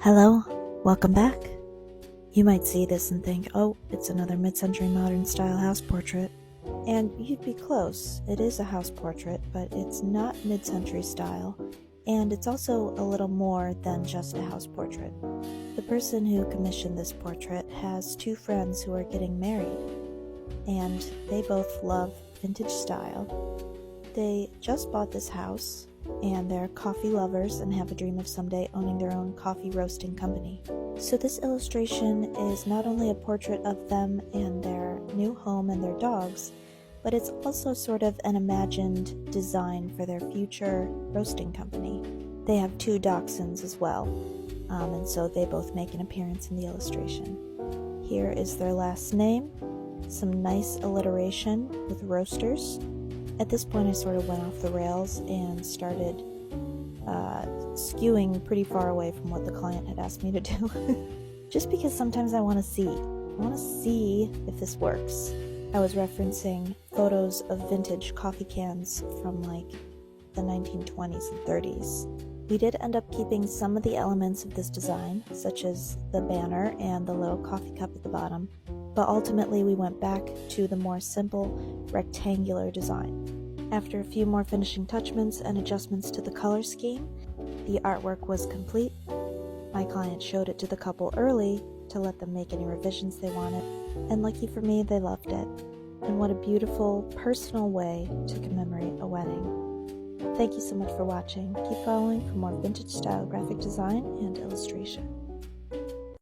Hello, welcome back. You might see this and think, oh, it's another mid-century modern style house portrait. And you'd be close. It is a house portrait, but it's not mid-century style, and it's also a little more than just a house portrait. The person who commissioned this portrait has two friends who are getting married, and they both love vintage style. They just bought this house, and they're coffee lovers and have a dream of someday owning their own coffee roasting company. So this illustration is not only a portrait of them and their new home and their dogs, but it's also sort of an imagined design for their future roasting company. They have two dachshunds as well, and so they both make an appearance in the illustration. Here is their last name, some nice alliteration with roasters. At this point I sort of went off the rails and started skewing pretty far away from what the client had asked me to do. Just because sometimes I want to see if this works. I was referencing photos of vintage coffee cans from like the 1920s and 30s. We did end up keeping some of the elements of this design, such as the banner and the little coffee cup at the bottom, but ultimately we went back to the more simple rectangular design. After a few more finishing touchments and adjustments to the color scheme, the artwork was complete. My client showed it to the couple early to let them make any revisions they wanted, and lucky for me, they loved it. And what a beautiful, personal way to commemorate a wedding. Thank you so much for watching. Keep following for more vintage style graphic design and illustration.